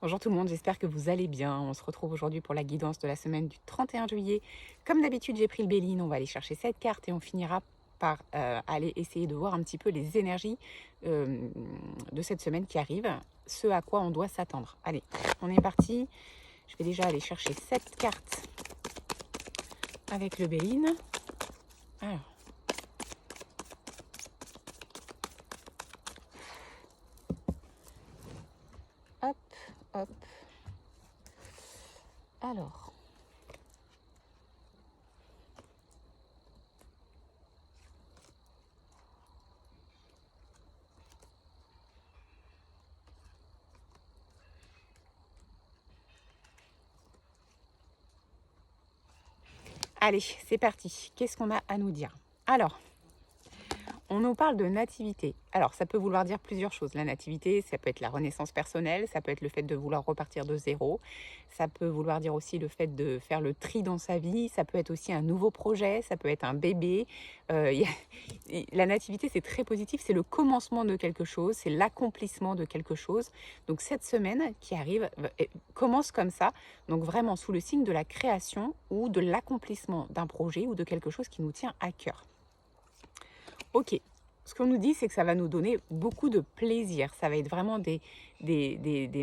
Bonjour tout le monde, j'espère que vous allez bien. On se retrouve aujourd'hui pour la guidance de la semaine du 31 juillet. Comme d'habitude, j'ai pris le Béline, on va aller chercher cette carte et on finira par aller essayer de voir un petit peu les énergies de cette semaine qui arrive, ce à quoi on doit s'attendre. Allez, on est parti. Je vais déjà aller chercher cette carte avec le Béline. Alors, hop, hop. Alors. Allez, c'est parti. Qu'est-ce qu'on a à nous dire? Alors, on nous parle de nativité. Alors, ça peut vouloir dire plusieurs choses. La nativité, ça peut être la renaissance personnelle, ça peut être le fait de vouloir repartir de zéro, ça peut vouloir dire aussi le fait de faire le tri dans sa vie, ça peut être aussi un nouveau projet, ça peut être un bébé. La nativité, c'est très positif, c'est le commencement de quelque chose, c'est l'accomplissement de quelque chose. Donc, cette semaine qui arrive commence comme ça, donc vraiment sous le signe de la création ou de l'accomplissement d'un projet ou de quelque chose qui nous tient à cœur. Ok, ce qu'on nous dit, c'est que ça va nous donner beaucoup de plaisir. Ça va être vraiment des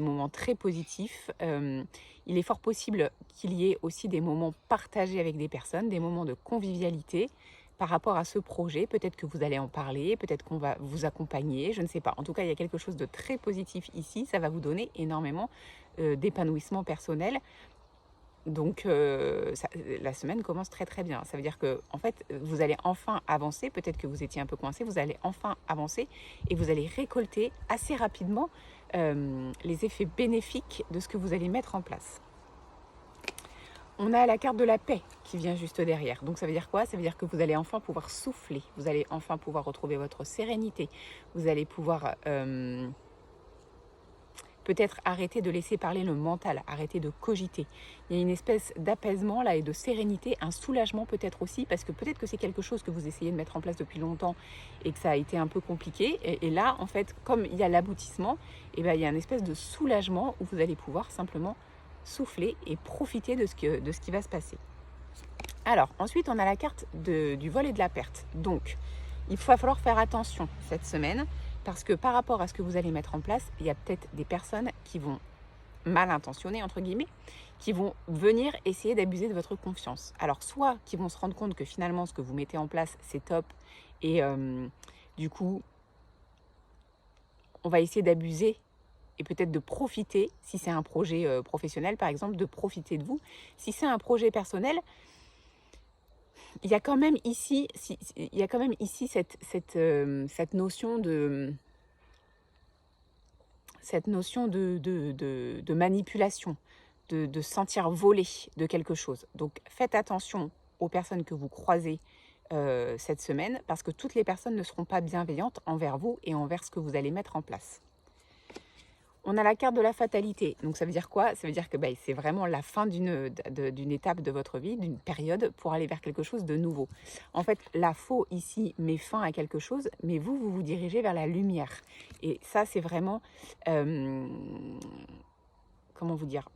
moments très positifs. Il est fort possible qu'il y ait aussi des moments partagés avec des personnes, des moments de convivialité par rapport à ce projet. Peut-être que vous allez en parler, peut-être qu'on va vous accompagner, je ne sais pas. En tout cas, il y a quelque chose de très positif ici. Ça va vous donner énormément d'épanouissement personnel. Donc, la semaine commence très très bien. Ça veut dire que, en fait, vous allez enfin avancer. Peut-être que vous étiez un peu coincé. Vous allez enfin avancer et vous allez récolter assez rapidement les effets bénéfiques de ce que vous allez mettre en place. On a la carte de la paix qui vient juste derrière. Donc, ça veut dire quoi? Ça veut dire que vous allez enfin pouvoir souffler. Vous allez enfin pouvoir retrouver votre sérénité. Vous allez pouvoir peut-être arrêter de laisser parler le mental, arrêter de cogiter. Il y a une espèce d'apaisement là et de sérénité, un soulagement peut-être aussi, parce que peut-être que c'est quelque chose que vous essayez de mettre en place depuis longtemps et que ça a été un peu compliqué. Et là, en fait, comme il y a l'aboutissement, il y a une espèce de soulagement où vous allez pouvoir simplement souffler et profiter de ce qui va se passer. Alors, ensuite, on a la carte du vol et de la perte. Donc, il va falloir faire attention cette semaine parce que par rapport à ce que vous allez mettre en place, il y a peut-être des personnes qui vont mal intentionnées, entre guillemets, qui vont venir essayer d'abuser de votre confiance. Alors, soit qui vont se rendre compte que finalement, ce que vous mettez en place, c'est top et du coup, on va essayer d'abuser et peut-être de profiter, si c'est un projet professionnel par exemple, de profiter de vous. Si c'est un projet personnel, il y a quand même ici, cette notion de manipulation, de sentir voler de quelque chose. Donc faites attention aux personnes que vous croisez cette semaine, parce que toutes les personnes ne seront pas bienveillantes envers vous et envers ce que vous allez mettre en place. On a la carte de la fatalité. Donc ça veut dire quoi? Ça veut dire que c'est vraiment la fin d'une étape de votre vie, d'une période pour aller vers quelque chose de nouveau. En fait, la faux ici met fin à quelque chose, mais vous vous dirigez vers la lumière. Et ça, c'est vraiment... comment vous dire?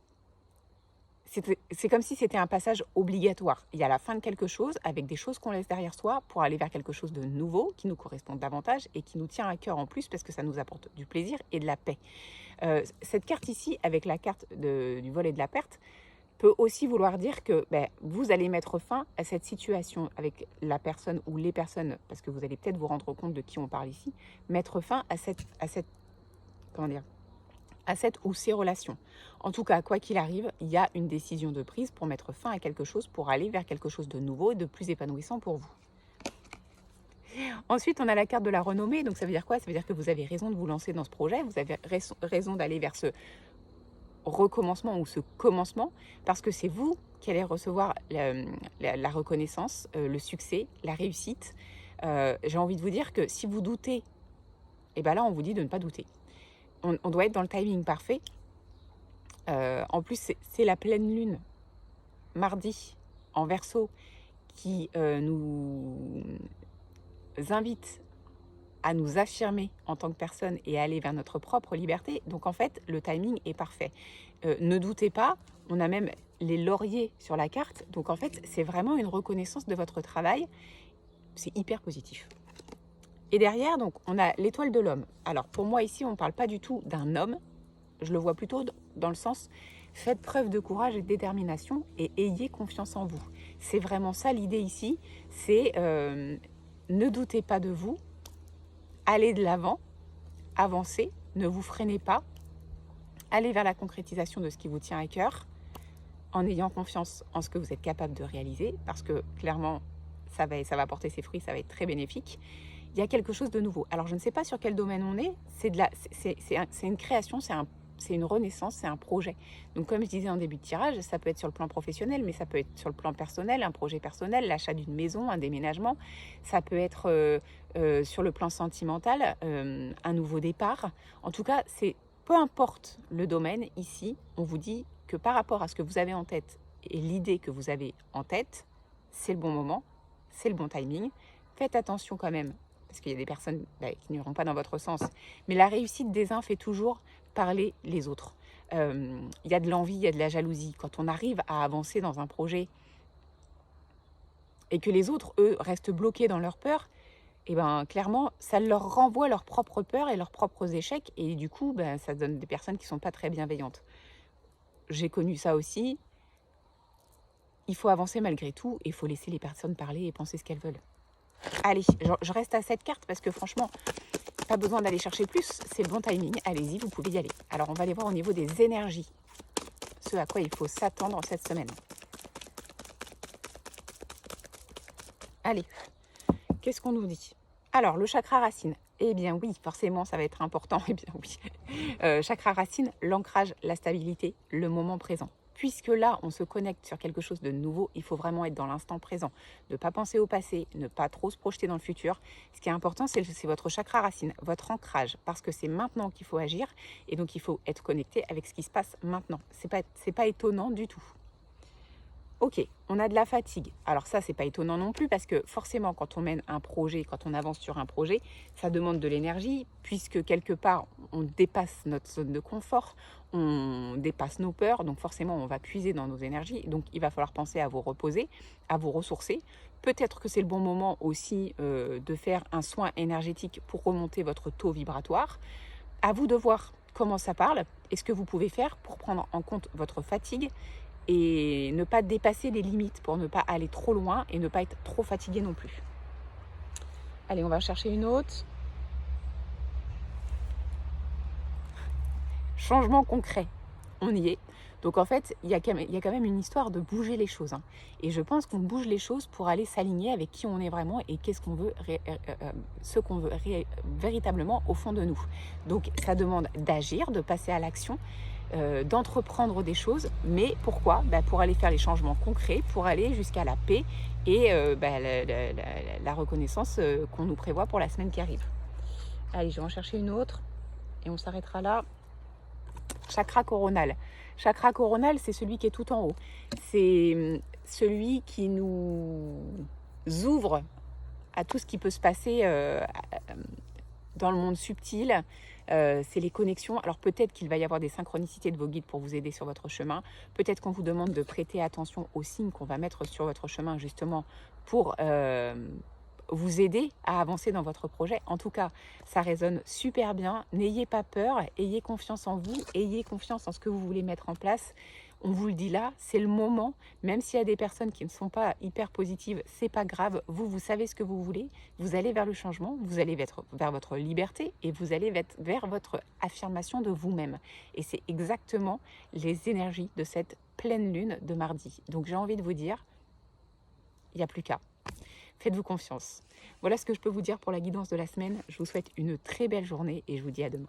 C'est comme si c'était un passage obligatoire. Il y a la fin de quelque chose avec des choses qu'on laisse derrière soi pour aller vers quelque chose de nouveau qui nous correspond davantage et qui nous tient à cœur en plus parce que ça nous apporte du plaisir et de la paix. Cette carte ici, avec la carte du vol et de la perte, peut aussi vouloir dire que vous allez mettre fin à cette situation avec la personne ou les personnes, parce que vous allez peut-être vous rendre compte de qui on parle ici, mettre fin à comment dire, à cette ou ces relations. En tout cas, quoi qu'il arrive, il y a une décision de prise pour mettre fin à quelque chose, pour aller vers quelque chose de nouveau et de plus épanouissant pour vous. Ensuite, on a la carte de la renommée. Donc, ça veut dire quoi? Ça veut dire que vous avez raison de vous lancer dans ce projet. Vous avez raison d'aller vers ce recommencement ou ce commencement, parce que c'est vous qui allez recevoir la reconnaissance, le succès, la réussite. J'ai envie de vous dire que si vous doutez, et là, on vous dit de ne pas douter. On doit être dans le timing parfait. En plus, c'est la pleine lune, mardi, en Verseau, qui nous invite à nous affirmer en tant que personne et à aller vers notre propre liberté. Donc en fait, le timing est parfait. Ne doutez pas, on a même les lauriers sur la carte. Donc en fait, c'est vraiment une reconnaissance de votre travail. C'est hyper positif. Et derrière, donc, on a l'étoile de l'homme. Alors pour moi ici, on ne parle pas du tout d'un homme. Je le vois plutôt dans le sens, faites preuve de courage et de détermination et ayez confiance en vous. C'est vraiment ça l'idée ici, c'est ne doutez pas de vous, allez de l'avant, avancez, ne vous freinez pas, allez vers la concrétisation de ce qui vous tient à cœur, en ayant confiance en ce que vous êtes capable de réaliser, parce que clairement, ça va porter ses fruits, ça va être très bénéfique. Il y a quelque chose de nouveau. Alors je ne sais pas sur quel domaine on est, c'est une création, c'est une renaissance, c'est un projet. Donc comme je disais en début de tirage, ça peut être sur le plan professionnel, mais ça peut être sur le plan personnel, un projet personnel, l'achat d'une maison, un déménagement. Ça peut être sur le plan sentimental, un nouveau départ. En tout cas, peu importe le domaine, ici, on vous dit que par rapport à ce que vous avez en tête et l'idée que vous avez en tête, c'est le bon moment, c'est le bon timing. Faites attention quand même, parce qu'il y a des personnes qui n'iront pas dans votre sens. Mais la réussite des uns fait toujours parler les autres. Il y a de l'envie, il y a de la jalousie. Quand on arrive à avancer dans un projet et que les autres, eux, restent bloqués dans leur peur, et ben clairement, ça leur renvoie leurs propres peurs et leurs propres échecs. Et du coup, ça donne des personnes qui ne sont pas très bienveillantes. J'ai connu ça aussi. Il faut avancer malgré tout et il faut laisser les personnes parler et penser ce qu'elles veulent. Allez, je reste à cette carte parce que franchement, pas besoin d'aller chercher plus, c'est le bon timing. Allez-y, vous pouvez y aller. Alors, on va aller voir au niveau des énergies, ce à quoi il faut s'attendre cette semaine. Allez, qu'est-ce qu'on nous dit? Alors, le chakra racine. Eh bien oui, forcément, ça va être important. Eh bien oui. Chakra racine, l'ancrage, la stabilité, le moment présent. Puisque là, on se connecte sur quelque chose de nouveau, il faut vraiment être dans l'instant présent. Ne pas penser au passé, ne pas trop se projeter dans le futur. Ce qui est important, c'est votre chakra racine, votre ancrage, parce que c'est maintenant qu'il faut agir et donc il faut être connecté avec ce qui se passe maintenant. C'est pas étonnant du tout. Ok, on a de la fatigue. Alors ça, c'est pas étonnant non plus parce que forcément, quand on mène un projet, quand on avance sur un projet, ça demande de l'énergie puisque quelque part, on dépasse notre zone de confort, on dépasse nos peurs, donc forcément, on va puiser dans nos énergies. Donc, il va falloir penser à vous reposer, à vous ressourcer. Peut-être que c'est le bon moment aussi de faire un soin énergétique pour remonter votre taux vibratoire. À vous de voir comment ça parle et ce que vous pouvez faire pour prendre en compte votre fatigue et ne pas dépasser les limites pour ne pas aller trop loin et ne pas être trop fatigué non plus. Allez, on va chercher une autre. Changement concret, on y est. Donc en fait, il y a quand même une histoire de bouger les choses. Et je pense qu'on bouge les choses pour aller s'aligner avec qui on est vraiment et qu'est-ce qu'on veut, ce qu'on veut véritablement au fond de nous. Donc ça demande d'agir, de passer à l'action, d'entreprendre des choses. Mais pourquoi? Pour aller faire les changements concrets, pour aller jusqu'à la paix et la reconnaissance qu'on nous prévoit pour la semaine qui arrive. Allez, je vais en chercher une autre et on s'arrêtera là. Chakra coronal. Chakra coronal, c'est celui qui est tout en haut. C'est celui qui nous ouvre à tout ce qui peut se passer dans le monde subtil. C'est les connexions. Alors peut-être qu'il va y avoir des synchronicités de vos guides pour vous aider sur votre chemin. Peut-être qu'on vous demande de prêter attention aux signes qu'on va mettre sur votre chemin justement pour vous aider à avancer dans votre projet. En tout cas, ça résonne super bien. N'ayez pas peur, ayez confiance en vous, ayez confiance en ce que vous voulez mettre en place. On vous le dit là, c'est le moment. Même s'il y a des personnes qui ne sont pas hyper positives, c'est pas grave. Vous savez ce que vous voulez. Vous allez vers le changement, vous allez vers votre liberté et vous allez vers votre affirmation de vous-même. Et c'est exactement les énergies de cette pleine lune de mardi. Donc j'ai envie de vous dire, il n'y a plus qu'à. Faites-vous confiance. Voilà ce que je peux vous dire pour la guidance de la semaine. Je vous souhaite une très belle journée et je vous dis à demain.